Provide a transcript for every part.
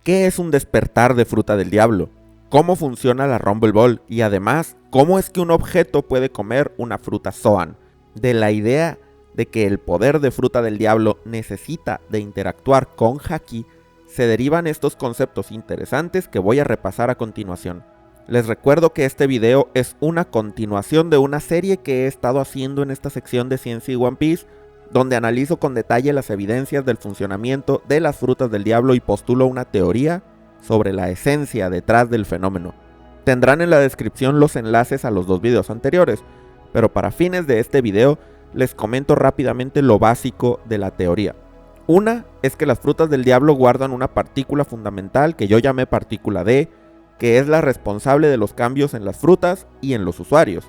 ¿Qué es un despertar de fruta del diablo? ¿Cómo funciona la Rumble Ball? Y además, ¿cómo es que un objeto puede comer una fruta Zoan? De la idea de que el poder de fruta del diablo necesita de interactuar con Haki, se derivan estos conceptos interesantes que voy a repasar a continuación. Les recuerdo que este video es una continuación de una serie que he estado haciendo en esta sección de Ciencia y One Piece, donde analizo con detalle las evidencias del funcionamiento de las frutas del diablo y postulo una teoría sobre la esencia detrás del fenómeno. Tendrán en la descripción los enlaces a los dos videos anteriores, pero para fines de este video les comento rápidamente lo básico de la teoría. Una es que las frutas del diablo guardan una partícula fundamental que yo llamé partícula D, que es la responsable de los cambios en las frutas y en los usuarios.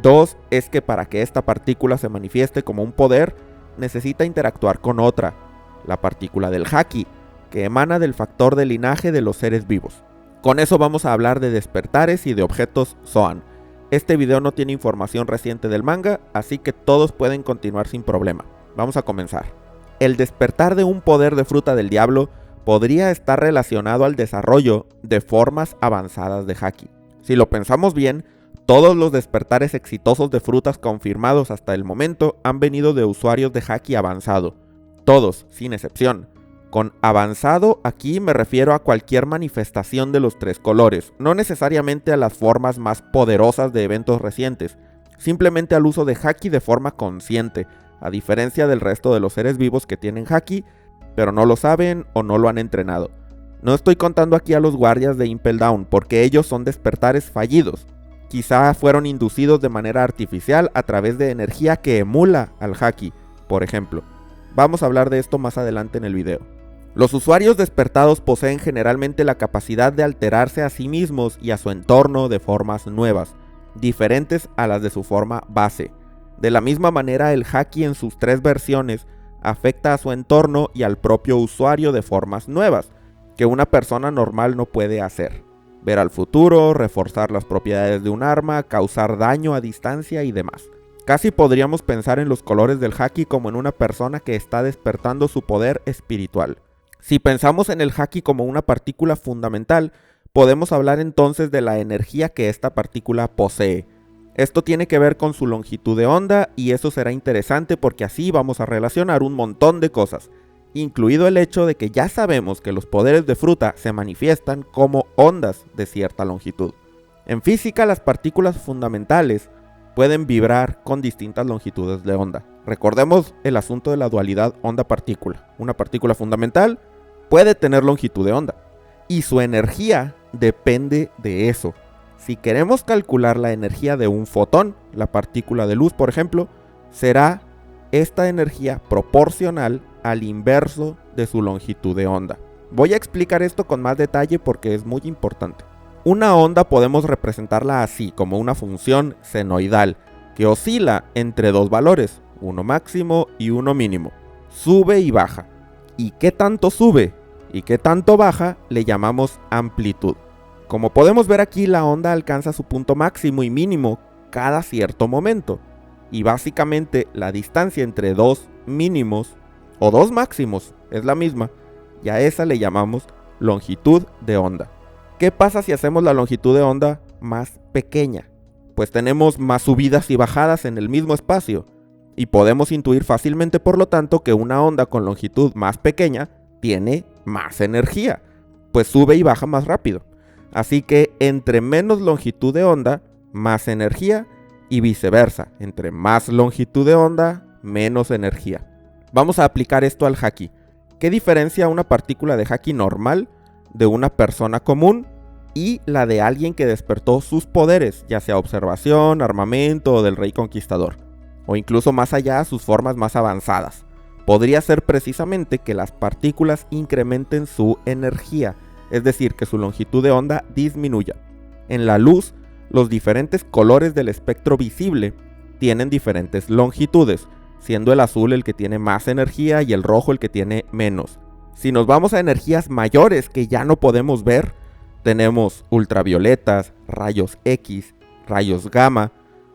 Dos es que para que esta partícula se manifieste como un poder, necesita interactuar con otra, la partícula del Haki, que emana del factor de linaje de los seres vivos. Con eso vamos a hablar de despertares y de objetos Zoan. Este video no tiene información reciente del manga, así que todos pueden continuar sin problema. Vamos a comenzar. El despertar de un poder de fruta del diablo podría estar relacionado al desarrollo de formas avanzadas de Haki. Si lo pensamos bien, todos los despertares exitosos de frutas confirmados hasta el momento han venido de usuarios de Haki avanzado. Todos, sin excepción. Con avanzado aquí me refiero a cualquier manifestación de los tres colores, no necesariamente a las formas más poderosas de eventos recientes, simplemente al uso de Haki de forma consciente, a diferencia del resto de los seres vivos que tienen Haki, pero no lo saben o no lo han entrenado. No estoy contando aquí a los guardias de Impel Down, porque ellos son despertares fallidos. Quizá fueron inducidos de manera artificial a través de energía que emula al Haki, por ejemplo. Vamos a hablar de esto más adelante en el video. Los usuarios despertados poseen generalmente la capacidad de alterarse a sí mismos y a su entorno de formas nuevas, diferentes a las de su forma base. De la misma manera, el Haki en sus tres versiones afecta a su entorno y al propio usuario de formas nuevas, que una persona normal no puede hacer. Ver al futuro, reforzar las propiedades de un arma, causar daño a distancia y demás. Casi podríamos pensar en los colores del Haki como en una persona que está despertando su poder espiritual. Si pensamos en el Haki como una partícula fundamental, podemos hablar entonces de la energía que esta partícula posee. Esto tiene que ver con su longitud de onda y eso será interesante porque así vamos a relacionar un montón de cosas, incluido el hecho de que ya sabemos que los poderes de fruta se manifiestan como ondas de cierta longitud. En física, las partículas fundamentales pueden vibrar con distintas longitudes de onda. Recordemos el asunto de la dualidad onda-partícula. Una partícula fundamental puede tener longitud de onda y su energía depende de eso. Si queremos calcular la energía de un fotón, la partícula de luz por ejemplo, será esta energía proporcional al inverso de su longitud de onda. Voy a explicar esto con más detalle porque es muy importante. Una onda podemos representarla así, como una función senoidal, que oscila entre dos valores, uno máximo y uno mínimo. Sube y baja. ¿Y qué tanto sube y qué tanto baja le llamamos amplitud? Como podemos ver aquí, la onda alcanza su punto máximo y mínimo cada cierto momento. Y básicamente la distancia entre dos mínimos o dos máximos es la misma, y a esa le llamamos longitud de onda. ¿Qué pasa si hacemos la longitud de onda más pequeña? Pues tenemos más subidas y bajadas en el mismo espacio, y podemos intuir fácilmente por lo tanto que una onda con longitud más pequeña tiene más energía, pues sube y baja más rápido. Así que entre menos longitud de onda, más energía, y viceversa, entre más longitud de onda, menos energía. Vamos a aplicar esto al Haki. ¿Qué diferencia una partícula de Haki normal de una persona común y la de alguien que despertó sus poderes, ya sea observación, armamento o del rey conquistador, o incluso más allá sus formas más avanzadas? Podría ser precisamente que las partículas incrementen su energía, es decir, que su longitud de onda disminuya. En la luz, los diferentes colores del espectro visible tienen diferentes longitudes, siendo el azul el que tiene más energía y el rojo el que tiene menos. Si nos vamos a energías mayores que ya no podemos ver, tenemos ultravioletas, rayos X, rayos gamma.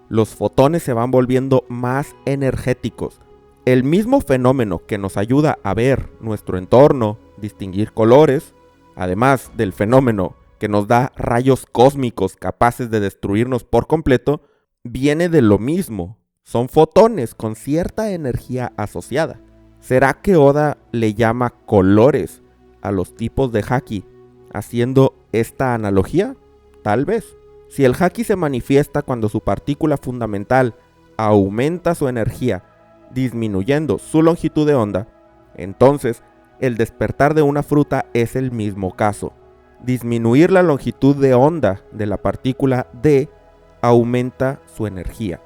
Los fotones se van volviendo más energéticos. El mismo fenómeno que nos ayuda a ver nuestro entorno, distinguir colores, además del fenómeno que nos da rayos cósmicos capaces de destruirnos por completo, viene de lo mismo. Son fotones con cierta energía asociada. ¿Será que Oda le llama colores a los tipos de haki, haciendo esta analogía? Tal vez. Si el haki se manifiesta cuando su partícula fundamental aumenta su energía, disminuyendo su longitud de onda, entonces el despertar de una fruta es el mismo caso. Disminuir la longitud de onda de la partícula D aumenta su energía,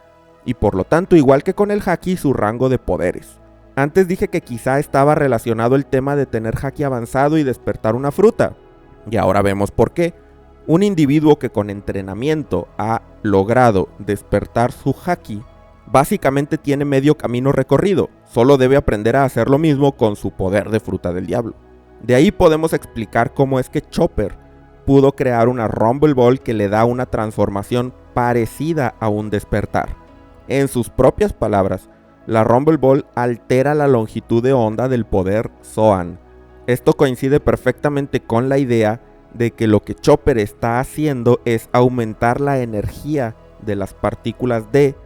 y por lo tanto, igual que con el haki, su rango de poderes. Antes dije que quizá estaba relacionado el tema de tener haki avanzado y despertar una fruta, y ahora vemos por qué. Un individuo que con entrenamiento ha logrado despertar su haki, básicamente tiene medio camino recorrido, solo debe aprender a hacer lo mismo con su poder de fruta del diablo. De ahí podemos explicar cómo es que Chopper pudo crear una Rumble Ball que le da una transformación parecida a un despertar. En sus propias palabras, la Rumble Ball altera la longitud de onda del poder Zoan. Esto coincide perfectamente con la idea de que lo que Chopper está haciendo es aumentar la energía de las partículas D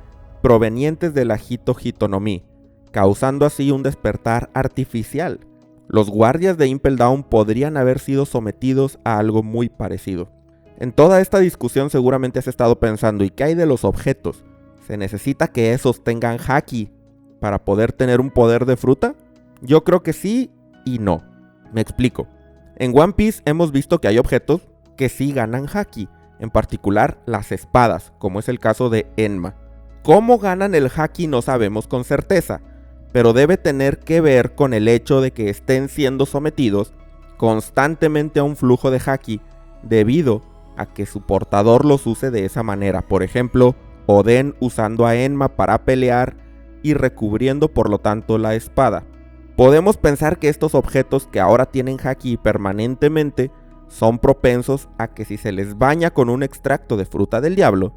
provenientes de la Hito Hito no Mi, causando así un despertar artificial. Los guardias de Impel Down podrían haber sido sometidos a algo muy parecido. En toda esta discusión seguramente has estado pensando, ¿y qué hay de los objetos? ¿Se necesita que esos tengan haki para poder tener un poder de fruta? Yo creo que sí y no. Me explico. En One Piece hemos visto que hay objetos que sí ganan haki, en particular las espadas, como es el caso de Enma. ¿Cómo ganan el haki no sabemos con certeza, pero debe tener que ver con el hecho de que estén siendo sometidos constantemente a un flujo de haki debido a que su portador los use de esa manera. Por ejemplo, Oden usando a Enma para pelear y recubriendo por lo tanto la espada. Podemos pensar que estos objetos que ahora tienen haki permanentemente son propensos a que si se les baña con un extracto de fruta del diablo,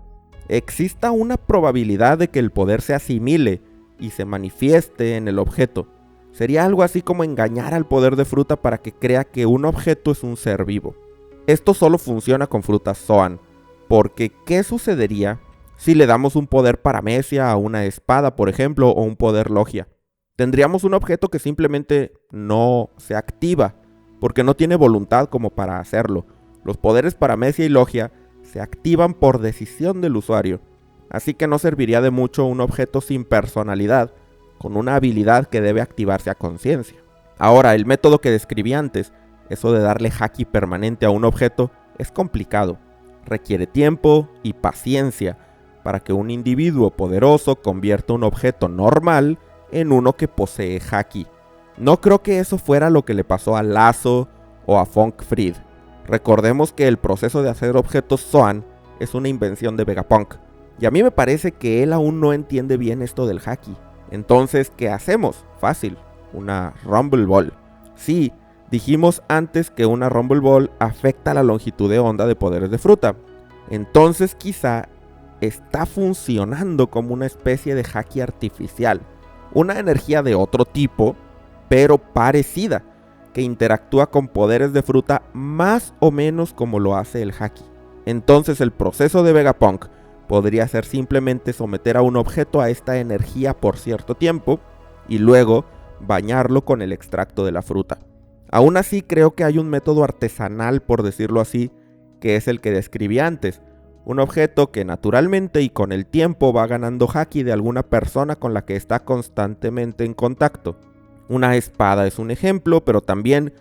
exista una probabilidad de que el poder se asimile y se manifieste en el objeto. Sería algo así como engañar al poder de fruta para que crea que un objeto es un ser vivo. Esto solo funciona con frutas Zoan, porque ¿qué sucedería si le damos un poder paramecia a una espada, por ejemplo, o un poder logia? Tendríamos un objeto que simplemente no se activa, porque no tiene voluntad como para hacerlo. Los poderes paramecia y logia se activan por decisión del usuario, así que no serviría de mucho un objeto sin personalidad, con una habilidad que debe activarse a conciencia. Ahora, el método que describí antes, eso de darle haki permanente a un objeto, es complicado. Requiere tiempo y paciencia para que un individuo poderoso convierta un objeto normal en uno que posee haki. No creo que eso fuera lo que le pasó a Lazo o a Funk Fried. Recordemos que el proceso de hacer objetos Zoan es una invención de Vegapunk, y a mí me parece que él aún no entiende bien esto del haki. Entonces, ¿qué hacemos? Fácil, una Rumble Ball. Sí, dijimos antes que una Rumble Ball afecta la longitud de onda de poderes de fruta. Entonces quizá está funcionando como una especie de haki artificial. Una energía de otro tipo, pero parecida, que interactúa con poderes de fruta más o menos como lo hace el haki. Entonces el proceso de Vegapunk podría ser simplemente someter a un objeto a esta energía por cierto tiempo y luego bañarlo con el extracto de la fruta. Aún así creo que hay un método artesanal, por decirlo así, que es el que describí antes. Un objeto que naturalmente y con el tiempo va ganando haki de alguna persona con la que está constantemente en contacto. Una espada es un ejemplo, pero también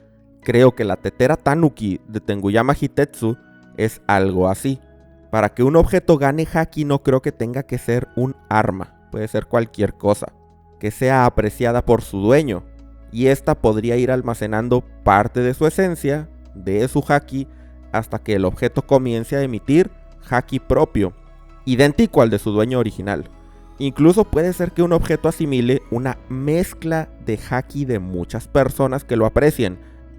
creo que la tetera Tanuki de Tenguyama Hitetsu es algo así. Para que un objeto gane haki no creo que tenga que ser un arma, puede ser cualquier cosa, que sea apreciada por su dueño, y esta podría ir almacenando parte de su esencia, de su haki, hasta que el objeto comience a emitir haki propio, idéntico al de su dueño original. Incluso puede ser que un objeto asimile una mezcla de haki de muchas personas que lo aprecien,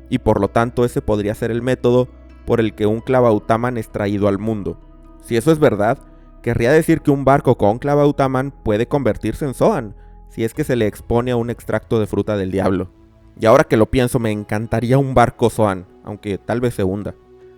y por lo tanto ese podría ser el método por el que un Clavautaman es traído al mundo. Si eso es verdad, querría decir que un barco con Clavautaman puede convertirse en Zoan, si es que se le expone a un extracto de fruta del diablo. Y ahora que lo pienso, me encantaría un barco Zoan, aunque tal vez se hunda.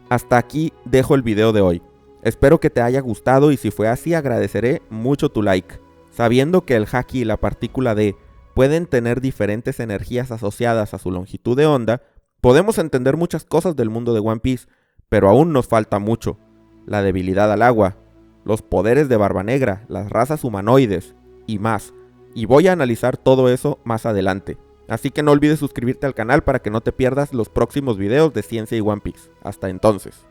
Hasta aquí dejo el video de hoy. Espero que te haya gustado y si fue así agradeceré mucho tu like. Sabiendo que el Haki y la partícula D pueden tener diferentes energías asociadas a su longitud de onda, podemos entender muchas cosas del mundo de One Piece, pero aún nos falta mucho. La debilidad al agua, los poderes de Barba Negra, las razas humanoides y más. Y voy a analizar todo eso más adelante. Así que no olvides suscribirte al canal para que no te pierdas los próximos videos de ciencia y One Piece. Hasta entonces.